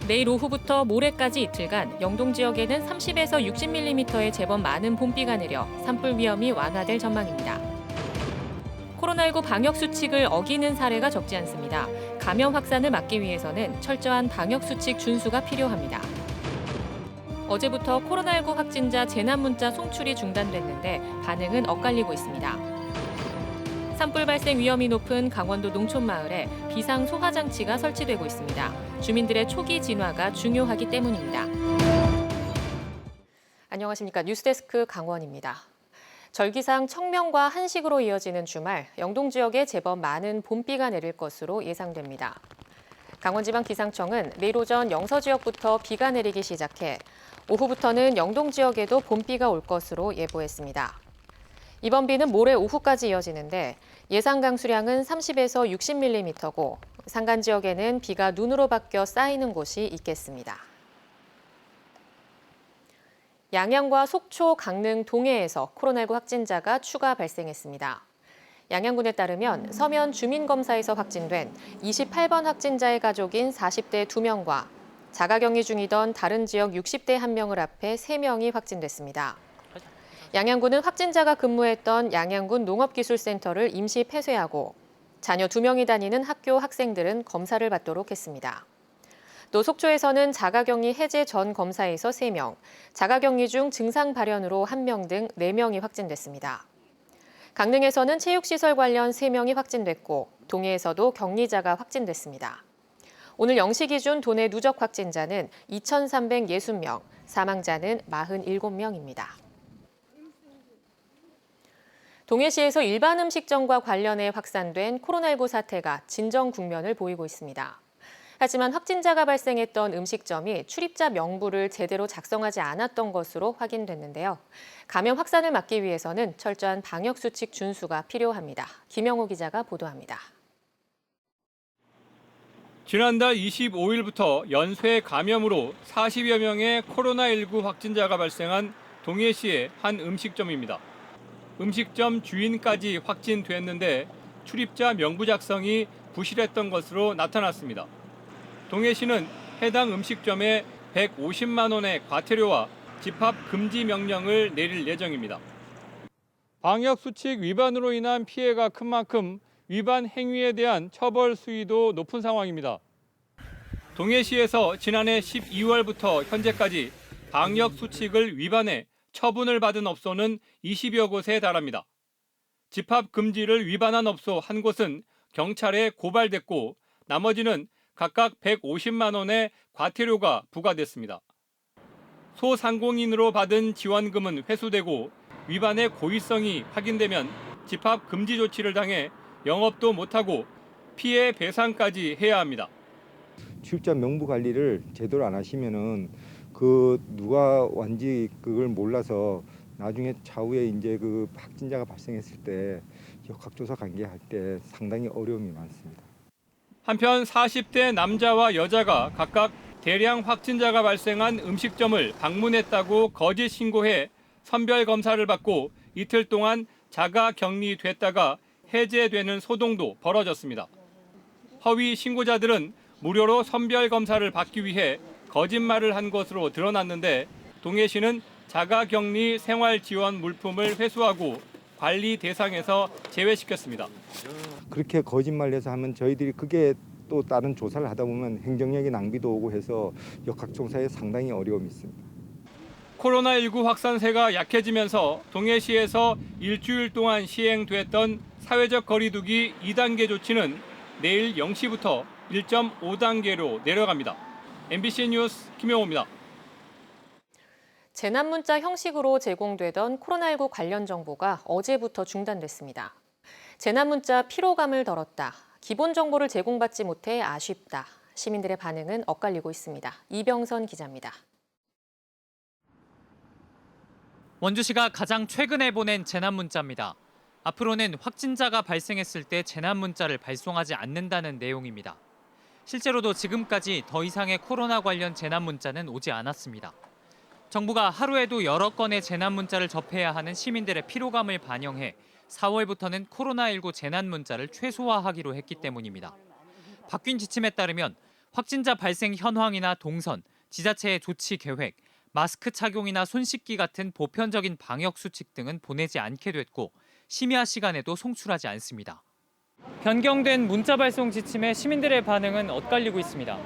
내일 오후부터 모레까지 이틀간 영동 지역에는 30에서 60mm의 제법 많은 봄비가 내려 산불 위험이 완화될 전망입니다. 코로나19 방역 수칙을 어기는 사례가 적지 않습니다. 감염 확산을 막기 위해서는 철저한 방역 수칙 준수가 필요합니다. 어제부터 코로나19 확진자 재난 문자 송출이 중단됐는데 반응은 엇갈리고 있습니다. 산불 발생 위험이 높은 강원도 농촌마을에 비상 소화 장치가 설치되고 있습니다. 주민들의 초기 진화가 중요하기 때문입니다. 안녕하십니까. 뉴스데스크 강원입니다. 절기상 청명과 한식으로 이어지는 주말, 영동 지역에 제법 많은 봄비가 내릴 것으로 예상됩니다. 강원지방기상청은 내일 오전 영서 지역부터 비가 내리기 시작해 오후부터는 영동 지역에도 봄비가 올 것으로 예보했습니다. 이번 비는 모레 오후까지 이어지는데 예상 강수량은 30에서 60mm고 산간 지역에는 비가 눈으로 바뀌어 쌓이는 곳이 있겠습니다. 양양과 속초, 강릉, 동해에서 코로나19 확진자가 추가 발생했습니다. 양양군에 따르면 서면 주민검사에서 확진된 28번 확진자의 가족인 40대 2명과 자가격리 중이던 다른 지역 60대 1명을 합해 3명이 확진됐습니다. 양양군은 확진자가 근무했던 양양군 농업기술센터를 임시 폐쇄하고 자녀 2명이 다니는 학교 학생들은 검사를 받도록 했습니다. 또 속초에서는 자가격리 해제 전 검사에서 3명, 자가격리 중 증상 발현으로 1명 등 4명이 확진됐습니다. 강릉에서는 체육시설 관련 3명이 확진됐고 동해에서도 격리자가 확진됐습니다. 오늘 0시 기준 도내 누적 확진자는 2,360명, 사망자는 47명입니다. 동해시에서 일반 음식점과 관련해 확산된 코로나19 사태가 진정 국면을 보이고 있습니다. 하지만 확진자가 발생했던 음식점이 출입자 명부를 제대로 작성하지 않았던 것으로 확인됐는데요. 감염 확산을 막기 위해서는 철저한 방역수칙 준수가 필요합니다. 김영호 기자가 보도합니다. 지난달 25일부터 연쇄 감염으로 40여 명의 코로나19 확진자가 발생한 동해시의 한 음식점입니다. 음식점 주인까지 확진됐는데 출입자 명부 작성이 부실했던 것으로 나타났습니다. 동해시는 해당 음식점에 150만 원의 과태료와 집합 금지 명령을 내릴 예정입니다. 방역수칙 위반으로 인한 피해가 큰 만큼 위반 행위에 대한 처벌 수위도 높은 상황입니다. 동해시에서 지난해 12월부터 현재까지 방역수칙을 위반해 처분을 받은 업소는 20여 곳에 달합니다. 집합 금지를 위반한 업소 한 곳은 경찰에 고발됐고 나머지는 각각 150만 원의 과태료가 부과됐습니다. 소상공인으로 받은 지원금은 회수되고 위반의 고의성이 확인되면 집합 금지 조치를 당해 영업도 못하고 피해 배상까지 해야 합니다. 출입자 명부 관리를 제대로 안 하시면은 누가 왔는지 그걸 몰라서 나중에 차후에 이제 확진자가 발생했을 때 역학조사 관계할 때 상당히 어려움이 많습니다. 한편 40대 남자와 여자가 각각 대량 확진자가 발생한 음식점을 방문했다고 거짓 신고해 선별 검사를 받고 이틀 동안 자가 격리됐다가 해제되는 소동도 벌어졌습니다. 허위 신고자들은 무료로 선별 검사를 받기 위해 거짓말을 한 것으로 드러났는데 동해시는 자가격리 생활지원 물품을 회수하고 관리 대상에서 제외시켰습니다. 그렇게 거짓말해서 하면 저희들이 그게 또 다른 조사를 하다 보면 행정력의 낭비도 오고 해서 역학조사에 상당히 어려움이 있습니다. 코로나19 확산세가 약해지면서 동해시에서 일주일 동안 시행됐던 사회적 거리두기 2단계 조치는 내일 0시부터 1.5단계로 내려갑니다. MBC 뉴스 김영호입니다. 재난문자 형식으로 제공되던 코로나19 관련 정보가 어제부터 중단됐습니다. 재난문자 피로감을 덜었다. 기본 정보를 제공받지 못해 아쉽다. 시민들의 반응은 엇갈리고 있습니다. 이병선 기자입니다. 원주시가 가장 최근에 보낸 재난문자입니다. 앞으로는 확진자가 발생했을 때 재난문자를 발송하지 않는다는 내용입니다. 실제로도 지금까지 더 이상의 코로나 관련 재난문자는 오지 않았습니다. 정부가 하루에도 여러 건의 재난문자를 접해야 하는 시민들의 피로감을 반영해 4월부터는 코로나19 재난문자를 최소화하기로 했기 때문입니다. 바뀐 지침에 따르면 확진자 발생 현황이나 동선, 지자체의 조치 계획, 마스크 착용이나 손 씻기 같은 보편적인 방역 수칙 등은 보내지 않게 됐고 심야 시간에도 송출하지 않습니다. 변경된 문자 발송 지침에 시민들의 반응은 엇갈리고 있습니다.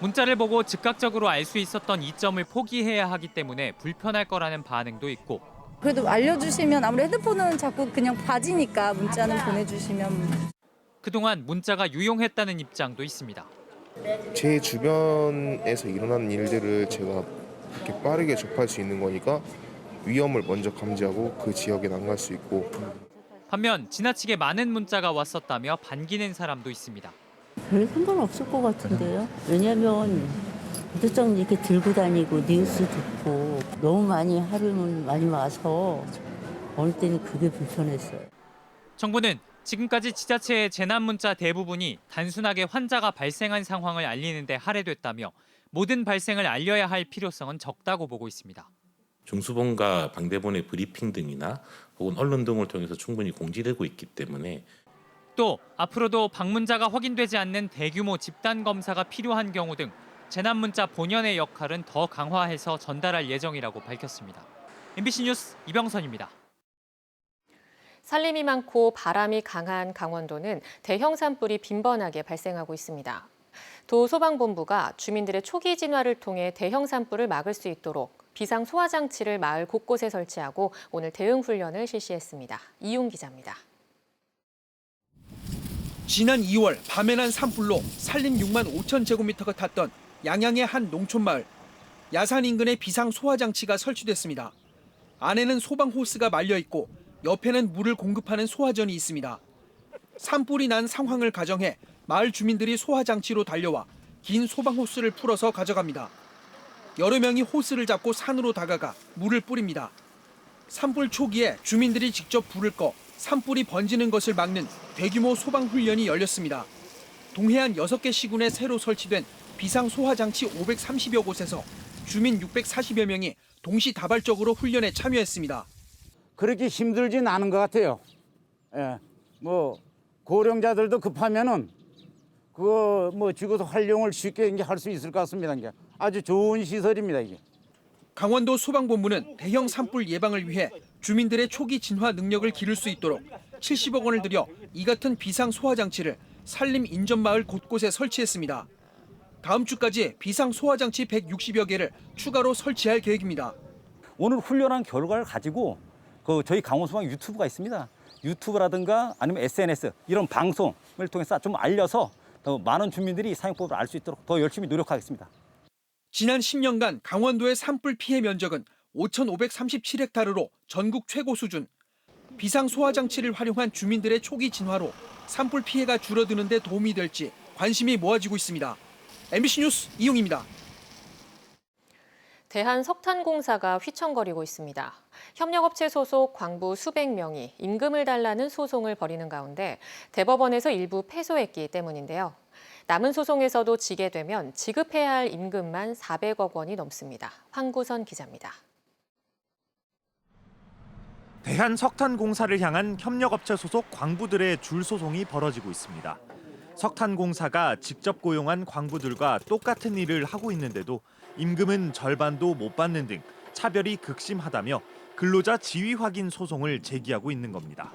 문자를 보고 즉각적으로 알 수 있었던 이점을 포기해야 하기 때문에 불편할 거라는 반응도 있고 그래도 알려주시면 아무래도 헤드폰은 자꾸 그냥 봐지니까 문자는 보내주시면. 그동안 문자가 유용했다는 입장도 있습니다. 제 주변에서 일어나는 일들을 제가 이렇게 빠르게 접할 수 있는 거니까 위험을 먼저 감지하고 그 지역에 나갈 수 있고. 반면 지나치게 많은 문자가 왔었다며 반기는 사람도 있습니다. 별 상관없을 것 같은데요. 왜냐면 도장 이렇게 들고 다니고 뉴스 듣고 너무 많이 하루는 많이 와서 어느 때는 그게 불편했어요. 정부는 지금까지 지자체의 재난 문자 대부분이 단순하게 환자가 발생한 상황을 알리는 데 할애됐다며 모든 발생을 알려야 할 필요성은 적다고 보고 있습니다. 중수본과 방대본의 브리핑 등이나 혹은 언론 등을 통해서 충분히 공지되고 있기 때문에 또 앞으로도 방문자가 확인되지 않는 대규모 집단 검사가 필요한 경우 등 재난 문자 본연의 역할은 더 강화해서 전달할 예정이라고 밝혔습니다. MBC 뉴스 이병선입니다. 산림이 많고 바람이 강한 강원도는 대형 산불이 빈번하게 발생하고 있습니다. 도소방본부가 주민들의 초기 진화를 통해 대형 산불을 막을 수 있도록 비상 소화 장치를 마을 곳곳에 설치하고 오늘 대응 훈련을 실시했습니다. 이용 기자입니다. 지난 2월 밤에 난 산불로 산림 6만 5천 제곱미터가 탔던 양양의 한 농촌 마을. 야산 인근에 비상 소화 장치가 설치됐습니다. 안에는 소방 호스가 말려 있고 옆에는 물을 공급하는 소화전이 있습니다. 산불이 난 상황을 가정해 마을 주민들이 소화 장치로 달려와 긴 소방 호스를 풀어서 가져갑니다. 여러 명이 호스를 잡고 산으로 다가가 물을 뿌립니다. 산불 초기에 주민들이 직접 불을 꺼 산불이 번지는 것을 막는 대규모 소방 훈련이 열렸습니다. 동해안 6개 시군에 새로 설치된 비상 소화 장치 530여 곳에서 주민 640여 명이 동시다발적으로 훈련에 참여했습니다. 그렇게 힘들진 않은 것 같아요. 예, 고령자들도 급하면은 집에서 활용을 쉽게 할 수 있을 것 같습니다. 이게 아주 좋은 시설입니다. 이게. 강원도 소방본부는 대형 산불 예방을 위해 주민들의 초기 진화 능력을 기를 수 있도록 70억 원을 들여 이 같은 비상 소화 장치를 산림 인접 마을 곳곳에 설치했습니다. 다음 주까지 비상 소화 장치 160여 개를 추가로 설치할 계획입니다. 오늘 훈련한 결과를 가지고 저희 강원소방 유튜브가 있습니다. 유튜브라든가 아니면 SNS 이런 방송을 통해서 좀 알려서 더 많은 주민들이 사용법을 알 수 있도록 더 열심히 노력하겠습니다. 지난 10년간 강원도의 산불 피해 면적은 5,537헥타르로 전국 최고 수준. 비상 소화 장치를 활용한 주민들의 초기 진화로 산불 피해가 줄어드는 데 도움이 될지 관심이 모아지고 있습니다. MBC 뉴스 이용입니다. 대한석탄공사가 휘청거리고 있습니다. 협력업체 소속 광부 수백 명이 임금을 달라는 소송을 벌이는 가운데 대법원에서 일부 패소했기 때문인데요. 남은 소송에서도 지게 되면 지급해야 할 임금만 400억 원이 넘습니다. 황구선 기자입니다. 대한석탄공사를 향한 협력업체 소속 광부들의 줄 소송이 벌어지고 있습니다. 석탄공사가 직접 고용한 광부들과 똑같은 일을 하고 있는데도 임금은 절반도 못 받는 등 차별이 극심하다며 근로자 지위 확인 소송을 제기하고 있는 겁니다.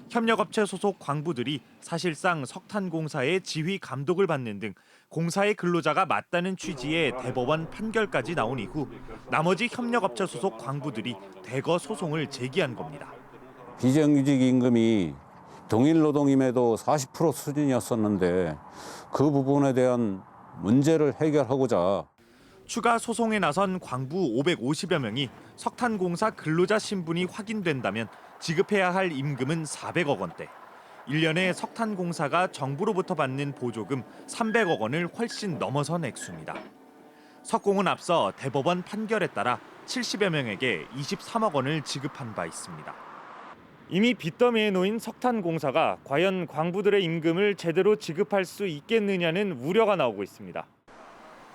협력업체 소속 광부들이 사실상 석탄공사의 지휘 감독을 받는 등 공사의 근로자가 맞다는 취지의 대법원 판결까지 나온 이후 나머지 협력업체 소속 광부들이 대거 소송을 제기한 겁니다. 비정규직 임금이 동일 노동임에도 40% 수준이었었는데 그 부분에 대한 문제를 해결하고자 추가 소송에 나선 광부 550여 명이 석탄공사 근로자 신분이 확인된다면 지급해야 할 임금은 400억 원대. 1년에 석탄공사가 정부로부터 받는 보조금 300억 원을 훨씬 넘어선 액수입니다. 석공은 앞서 대법원 판결에 따라 70여 명에게 23억 원을 지급한 바 있습니다. 이미 빚더미에 놓인 석탄공사가 과연 광부들의 임금을 제대로 지급할 수 있겠느냐는 우려가 나오고 있습니다.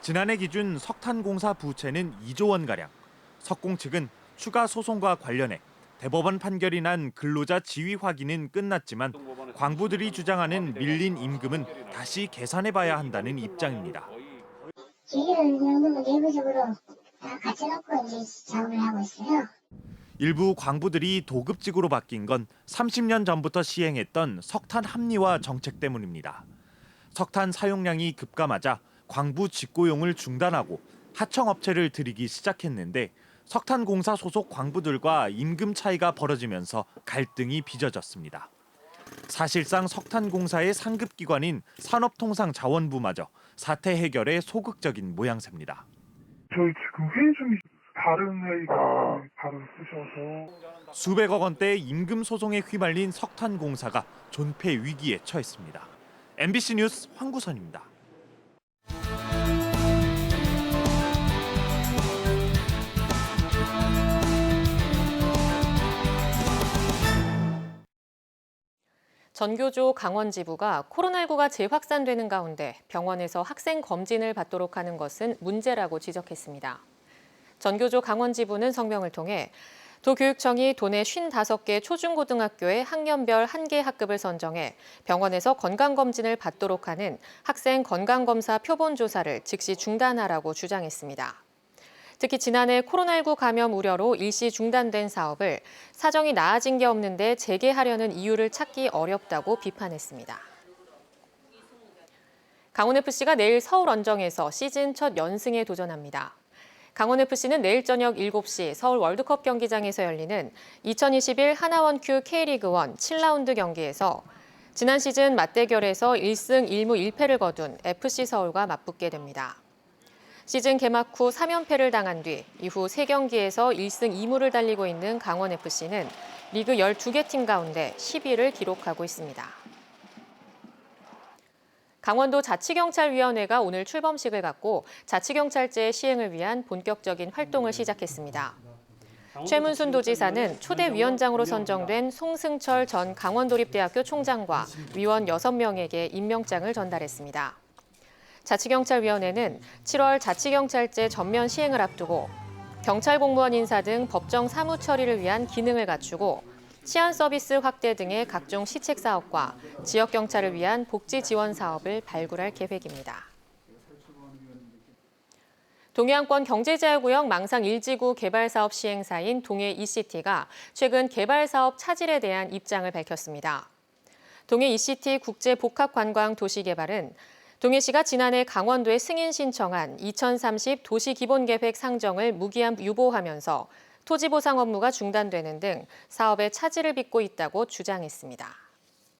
지난해 기준 석탄공사 부채는 2조 원가량. 석공 측은 추가 소송과 관련해 대법원 판결이 난 근로자 지위 확인은 끝났지만 광부들이 주장하는 밀린 임금은 다시 계산해봐야 한다는 입장입니다. 지위는 정도는 내부적으로 다 같이 놓고 이제 작업을 하고 있어요. 일부 광부들이 도급직으로 바뀐 건 30년 전부터 시행했던 석탄 합리화 정책 때문입니다. 석탄 사용량이 급감하자 광부 직고용을 중단하고 하청업체를 들이기 시작했는데 석탄공사 소속 광부들과 임금 차이가 벌어지면서 갈등이 빚어졌습니다. 사실상 석탄공사의 상급기관인 산업통상자원부마저 사태 해결에 소극적인 모양새입니다. 저희 지금 회의 중이 다른 회의가 바로 쓰셔서 수백억 원대의 임금 소송에 휘말린 석탄공사가 존폐 위기에 처했습니다. MBC 뉴스 황구선입니다. 전교조 강원지부가 코로나19가 재확산되는 가운데 병원에서 학생 검진을 받도록 하는 것은 문제라고 지적했습니다. 전교조 강원지부는 성명을 통해 도교육청이 도내 55개 초중고등학교의 학년별 1개 학급을 선정해 병원에서 건강검진을 받도록 하는 학생 건강검사 표본조사를 즉시 중단하라고 주장했습니다. 특히 지난해 코로나19 감염 우려로 일시 중단된 사업을 사정이 나아진 게 없는데 재개하려는 이유를 찾기 어렵다고 비판했습니다. 강원FC가 내일 서울 원정에서 시즌 첫 연승에 도전합니다. 강원FC는 내일 저녁 7시 서울 월드컵 경기장에서 열리는 2021 하나원큐 K리그1 7라운드 경기에서 지난 시즌 맞대결에서 1승 1무 1패를 거둔 FC서울과 맞붙게 됩니다. 시즌 개막 후 3연패를 당한 뒤 이후 3경기에서 1승 2무를 달리고 있는 강원FC는 리그 12개 팀 가운데 10위를 기록하고 있습니다. 강원도 자치경찰위원회가 오늘 출범식을 갖고 자치경찰제 시행을 위한 본격적인 활동을 시작했습니다. 최문순 도지사는 초대 위원장으로 선정된 송승철 전 강원도립대학교 총장과 위원 6명에게 임명장을 전달했습니다. 자치경찰위원회는 7월 자치경찰제 전면 시행을 앞두고 경찰 공무원 인사 등 법정 사무 처리를 위한 기능을 갖추고 치안 서비스 확대 등의 각종 시책 사업과 지역 경찰을 위한 복지 지원 사업을 발굴할 계획입니다. 동해안권 경제자유구역 망상 1지구 개발사업 시행사인 동해 ECT가 최근 개발사업 차질에 대한 입장을 밝혔습니다. 동해 ECT 국제복합관광도시개발은 동해시가 지난해 강원도에 승인 신청한 2030 도시기본계획 상정을 무기한 유보하면서 토지보상 업무가 중단되는 등 사업에 차질을 빚고 있다고 주장했습니다.